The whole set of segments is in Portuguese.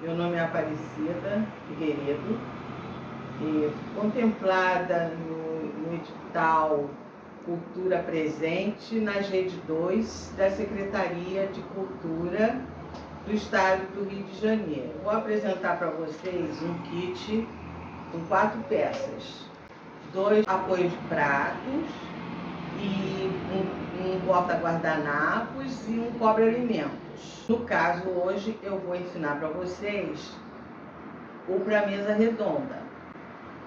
Meu nome é Aparecida Figueiredo e contemplada no edital Cultura Presente nas redes 2 da Secretaria de Cultura do Estado do Rio de Janeiro. Vou apresentar para vocês um kit com 4 peças, 2 apoios de pratos e um porta-guardanapos e um cobre-alimentos. No caso, hoje eu vou ensinar para vocês o para mesa redonda,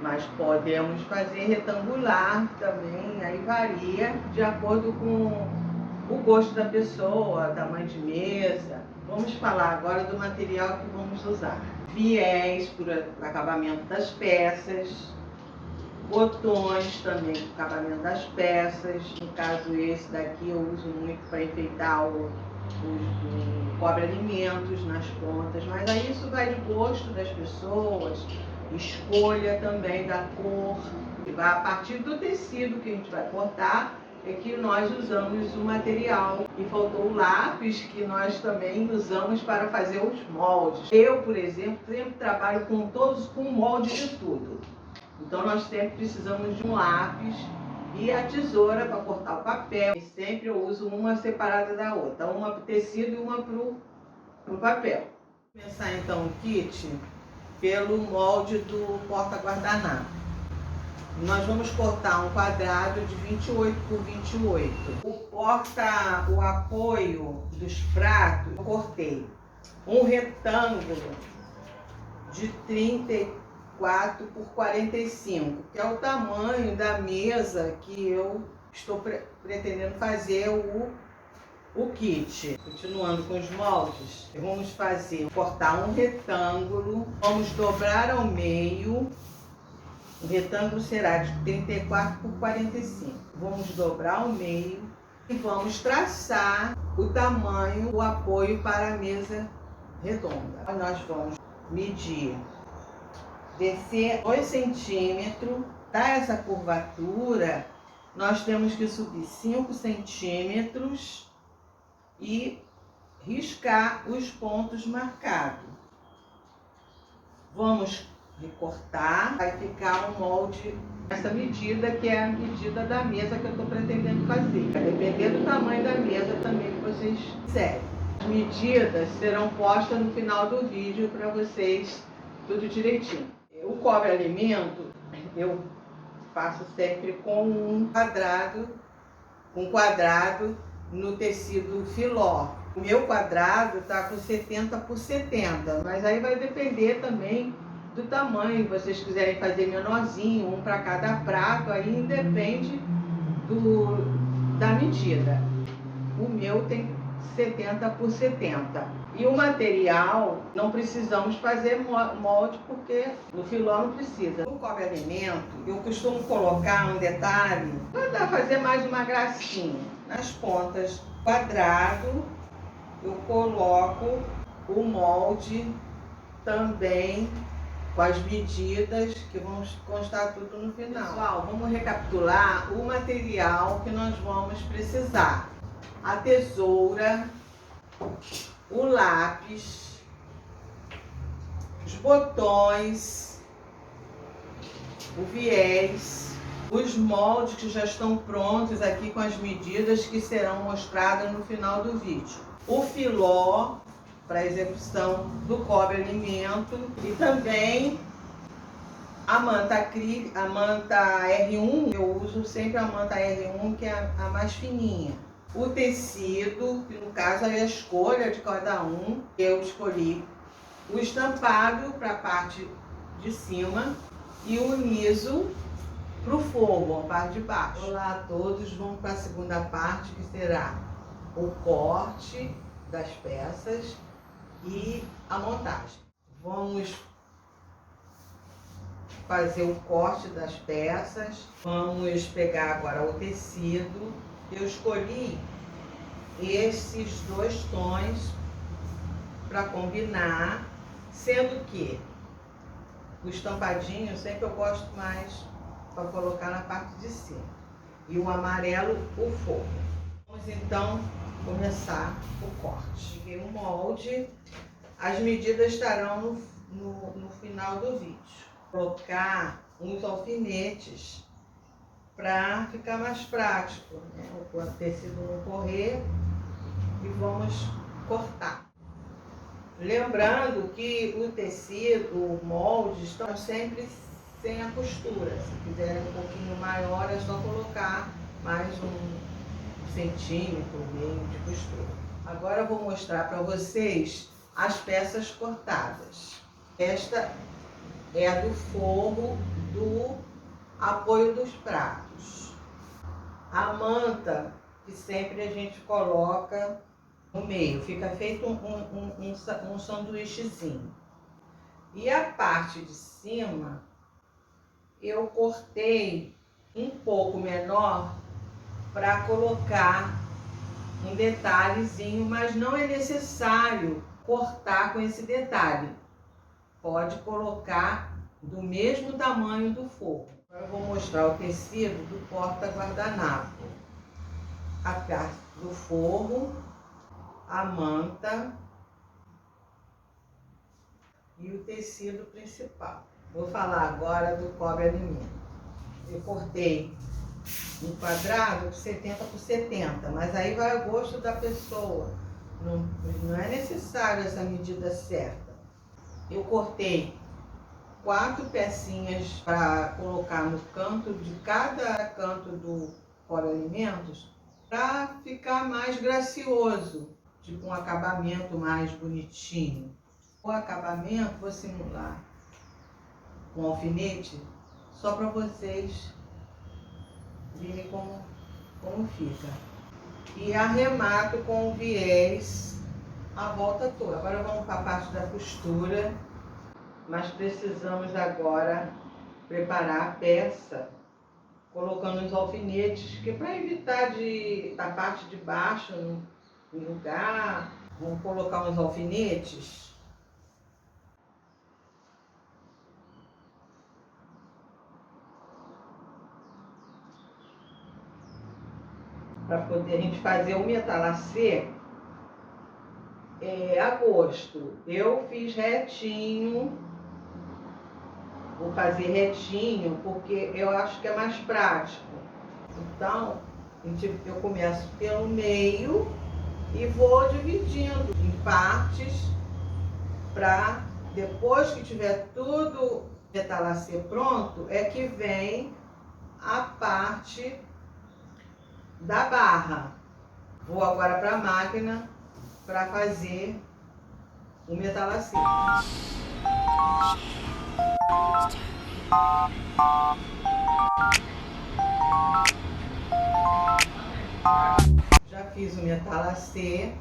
mas podemos fazer retangular também, aí varia de acordo com o gosto da pessoa, tamanho de mesa. Vamos falar agora do material que vamos usar. Viés para acabamento das peças, botões também para o acabamento das peças. No caso, esse daqui eu uso muito para enfeitar o cobre-alimentos nas pontas, mas aí isso vai de gosto das pessoas, escolha também da cor. A partir do tecido que a gente vai cortar é que nós usamos o material. E faltou o lápis, que nós também usamos para fazer os moldes. Eu, por exemplo, sempre trabalho com molde de tudo. Então nós sempre precisamos de um lápis e a tesoura para cortar o papel. E sempre eu uso uma separada da outra, uma para o tecido e uma para o papel. Vou começar então o kit pelo molde do porta-guardanapo. Nós vamos cortar um quadrado de 28 por 28. O apoio dos pratos, eu cortei um retângulo de 34 por 45, que é o tamanho da mesa que eu estou pretendendo fazer o kit. Continuando com os moldes, vamos cortar um retângulo, vamos dobrar ao meio. O retângulo será de 34 por 45. Vamos dobrar ao meio e vamos traçar o tamanho do apoio para a mesa redonda. Nós vamos medir, descer 2 centímetros. Para essa curvatura, nós temos que subir 5 centímetros e riscar os pontos marcados. Vamos recortar, vai ficar um molde nessa medida, que é a medida da mesa que eu estou pretendendo fazer. Vai depender do tamanho da mesa também que vocês quiserem. As medidas serão postas no final do vídeo para vocês tudo direitinho. O cobre-alimento eu faço sempre com um quadrado no tecido filó. O meu quadrado está com 70 por 70, mas aí vai depender também do tamanho. Se vocês quiserem fazer menorzinho, um para cada prato, aí depende da medida. O meu tem 70 por 70. E o material, não precisamos fazer molde, porque no filó não precisa. No cobre-alimento, eu costumo colocar um detalhe para fazer mais uma gracinha. Nas pontas do quadrado, eu coloco o molde também com as medidas, que vão constar tudo no final. Pessoal, vamos recapitular o material que nós vamos precisar. A tesoura, o lápis, os botões, o viés, os moldes que já estão prontos aqui com as medidas que serão mostradas no final do vídeo. O filó para a execução do cobre-alimento e também a manta acrílica, a manta R1, eu uso sempre a manta R1, que é a mais fininha. O tecido, que no caso é a escolha de cada um, eu escolhi o estampado para a parte de cima e o liso para o forro, a parte de baixo. Olá a todos, vamos para a segunda parte, que será o corte das peças e a montagem. Vamos fazer o corte das peças. Vamos pegar agora o tecido. Eu escolhi esses 2 tons para combinar, sendo que o estampadinho sempre eu gosto mais para colocar na parte de cima, e o amarelo o forro. Vamos então começar o corte. Peguei um molde As medidas estarão no final do vídeo. Colocar uns alfinetes para ficar mais prático, né? O tecido não correr, e vamos cortar. Lembrando que o tecido, o molde, estão sempre sem a costura. Se quiserem um pouquinho maior, é só colocar mais 1 centímetro, meio de costura. Agora eu vou mostrar para vocês as peças cortadas. Esta é a do forro do apoio dos pratos. A manta, que sempre a gente coloca no meio, fica feito um sanduíchezinho. E a parte de cima, eu cortei um pouco menor para colocar um detalhezinho, mas não é necessário cortar com esse detalhe. Pode colocar do mesmo tamanho do forro. Agora eu vou mostrar o tecido do porta-guardanapo. A parte do forro, a manta e o tecido principal. Vou falar agora do cobre-alimento. Eu cortei um quadrado de 70 por 70, mas aí vai ao gosto da pessoa. Não é necessário essa medida certa. Eu cortei 4 pecinhas para colocar no canto de cada canto do cobre-alimentos, para ficar mais gracioso, tipo um acabamento mais bonitinho. O acabamento vou simular com alfinete, só para vocês verem como fica. E arremato com o viés a volta toda. Agora vamos para a parte da costura, mas precisamos agora preparar a peça, colocando os alfinetes, que para evitar da parte de baixo no lugar, vamos colocar uns alfinetes. Para poder a gente fazer o metalacê a gosto. Eu fiz retinho, vou fazer retinho porque eu acho que é mais prático. Então, eu começo pelo meio e vou dividindo em partes, para depois que tiver tudo metalacê pronto, é que vem a parte da barra. Vou agora para a máquina para fazer o metalacê. Já fiz o metalacê,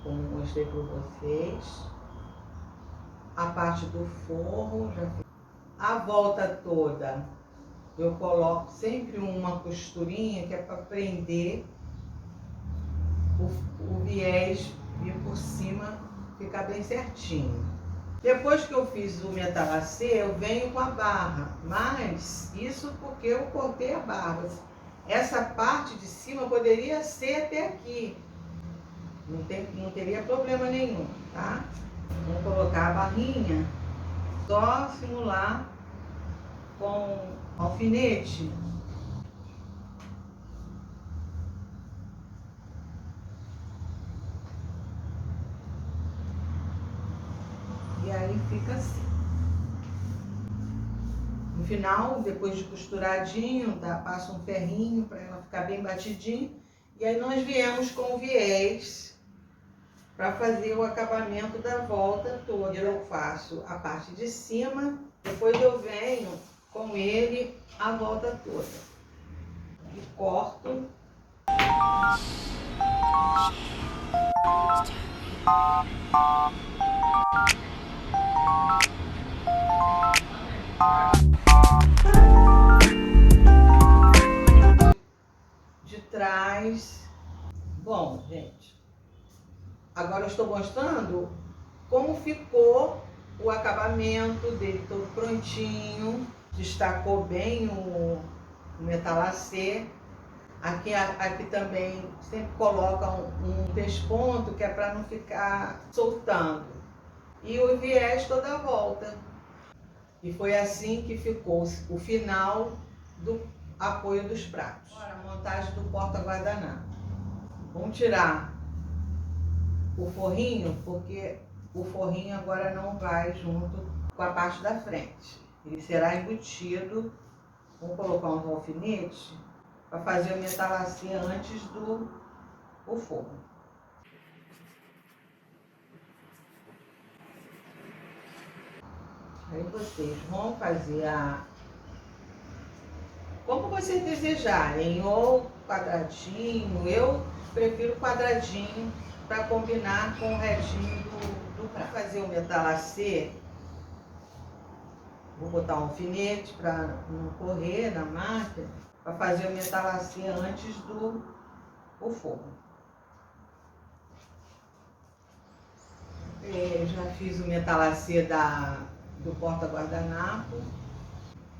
como mostrei para vocês. A parte do forro, já fiz. A volta toda, eu coloco sempre uma costurinha que é para prender o viés, vir por cima, ficar bem certinho. Depois que eu fiz o metalacê, eu venho com a barra, mas isso porque eu cortei a barra. Essa parte de cima poderia ser até aqui, não teria problema nenhum, tá? Vamos colocar a barrinha, só simular com alfinete. E aí fica assim. No final, depois de costuradinho, passa um ferrinho para ela ficar bem batidinho. E aí nós viemos com o viés para fazer o acabamento da volta toda. Eu faço a parte de cima, depois eu venho com ele a volta toda. E corto. De trás. Bom, gente, agora eu estou mostrando como ficou o acabamento dele, todo prontinho. Destacou bem o metalacê. Aqui também sempre coloca um pesponto, que é para não ficar soltando. e o viés toda a volta. E foi assim que ficou o final do apoio dos pratos. Agora, a montagem do porta-guardanapo. Vamos tirar o forrinho, porque o forrinho agora não vai junto com a parte da frente. Ele será embutido. Vamos colocar uns alfinetes para fazer o metalacê antes do forro. Aí vocês vão fazer como vocês desejarem, ou quadradinho. Eu prefiro quadradinho para combinar com o retinho do prato. Para fazer o metalacê, vou botar um alfinete para não correr na máquina, para fazer o metalacê antes do forno. Eu já fiz o metalacê do porta-guardanapo,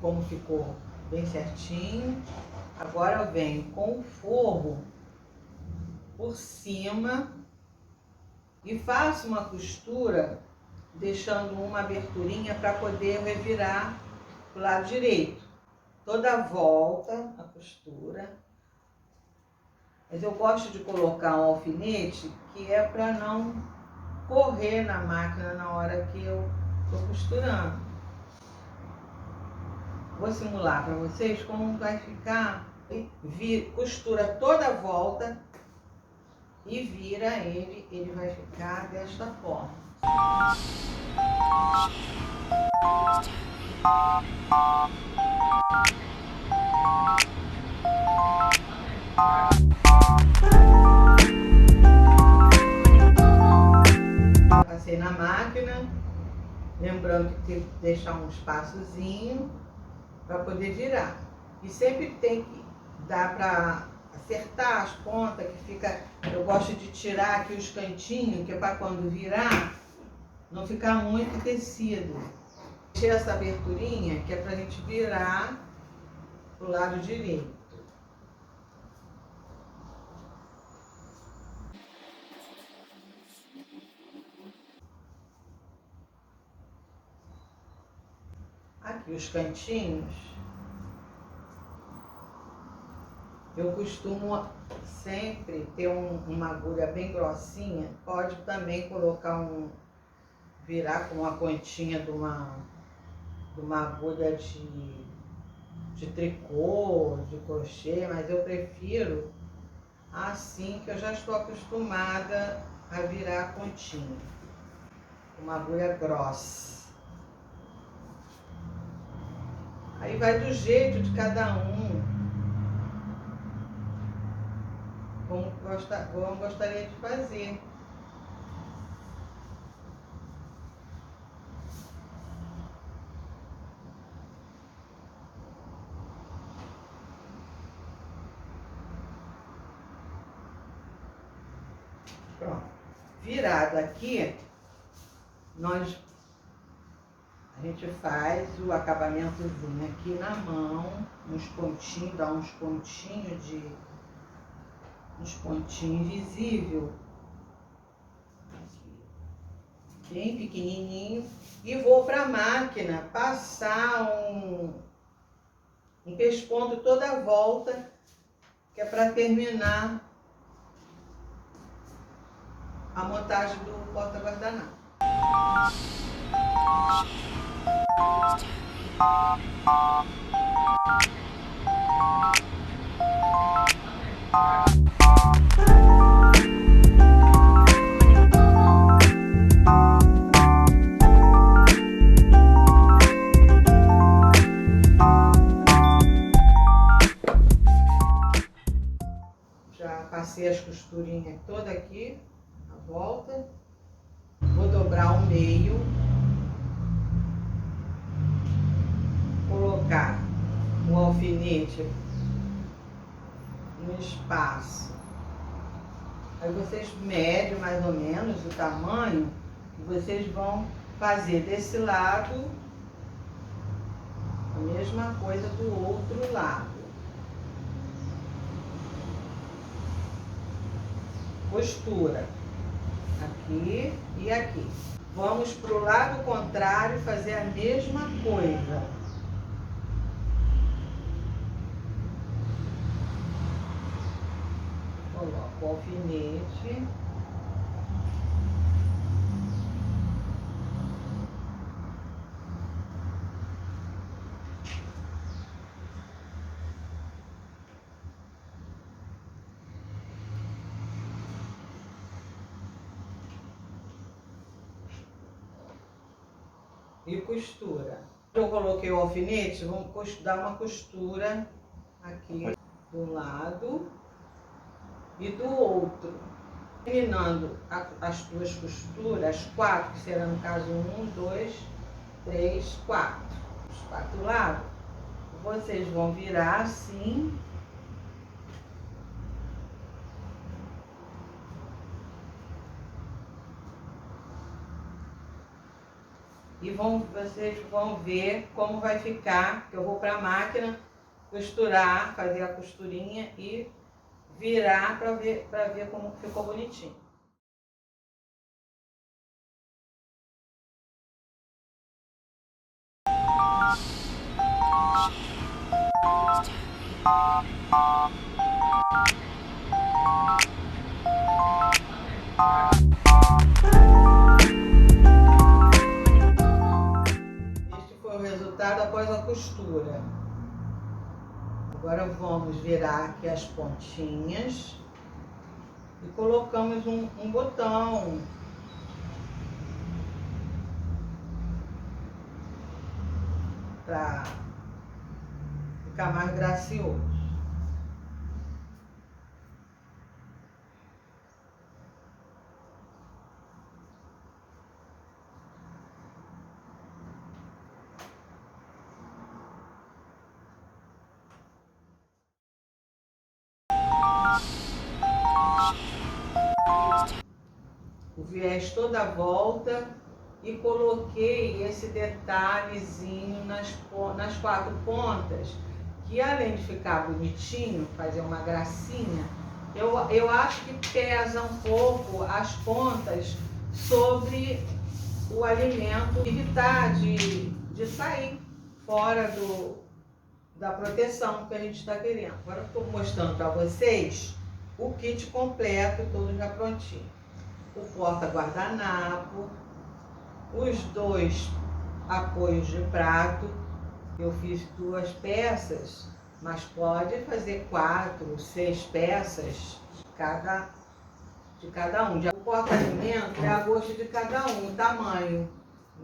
como ficou bem certinho. Agora eu venho com o forro por cima e faço uma costura, deixando uma aberturinha para poder revirar pro lado direito. Toda a volta a costura. Mas eu gosto de colocar um alfinete que é para não correr na máquina na hora que eu estou costurando. Vou simular para vocês como vai ficar. Costura toda a volta e vira ele vai ficar desta forma. Passei na máquina, lembrando que tem que deixar um espaçozinho para poder virar. E sempre tem que dar para acertar as pontas, que fica. Eu gosto de tirar aqui os cantinhos, que é para quando virar não ficar muito tecido. Deixei essa aberturinha que é para a gente virar pro lado direito. Aqui os cantinhos, eu costumo sempre ter uma agulha bem grossinha. Pode também colocar virar com uma pontinha de uma agulha de tricô, de crochê, mas eu prefiro assim, que eu já estou acostumada a virar a pontinha. Uma agulha grossa. Aí vai do jeito de cada um, como gostaria de fazer. Pronto. Virado aqui, a gente faz o acabamentozinho aqui na mão, uns pontinhos, dá uns pontinhos invisível, bem pequenininho, e vou para a máquina passar um pesponto toda a volta, que é para terminar a montagem do porta-guardanapo. Já passei as costurinhas toda aqui, a volta. Vou dobrar ao meio, colocar o alfinete no espaço. Aí vocês medem mais ou menos o tamanho que vocês vão fazer desse lado, a mesma coisa do outro lado. Costura aqui e aqui. Vamos para o lado contrário fazer a mesma coisa. Coloco o alfinete. E costura. Eu coloquei o alfinete, vamos dar uma costura aqui do lado e do outro. Terminando as duas costuras, as 4, que será no caso 1, 2, 3, 4. Os 4 lados. Vocês vão virar assim. E vocês vão ver como vai ficar, que eu vou para a máquina costurar, fazer a costurinha e virar para ver como ficou bonitinho. Este foi o resultado após a costura. Agora vamos virar aqui as pontinhas e colocamos um botão. Para ficar mais gracioso. O viés toda a volta e coloquei esse detalhezinho nas 4 pontas, que além de ficar bonitinho, fazer uma gracinha, eu acho que pesa um pouco as pontas sobre o alimento, evitar de sair fora da proteção que a gente está querendo. Agora eu estou mostrando para vocês o kit completo, todo já prontinho. O porta-guardanapo, os 2 apoios de prato. Eu fiz 2 peças, mas pode fazer 4, 6 peças de cada um. O porta-alimento é a gosto de cada um, o tamanho.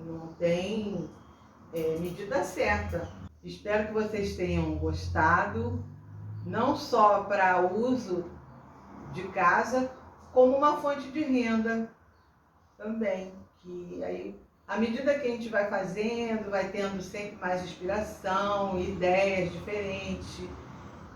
Não tem medida certa. Espero que vocês tenham gostado, não só para uso de casa, como uma fonte de renda também, que aí, à medida que a gente vai fazendo, vai tendo sempre mais inspiração, ideias diferentes,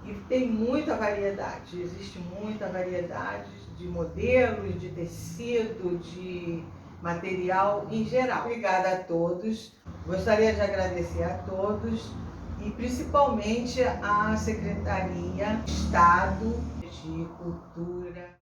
e tem muita variedade, existe muita variedade de modelos, de tecido, de material em geral. Obrigada a todos, gostaria de agradecer a todos e principalmente à Secretaria de Estado de Cultura.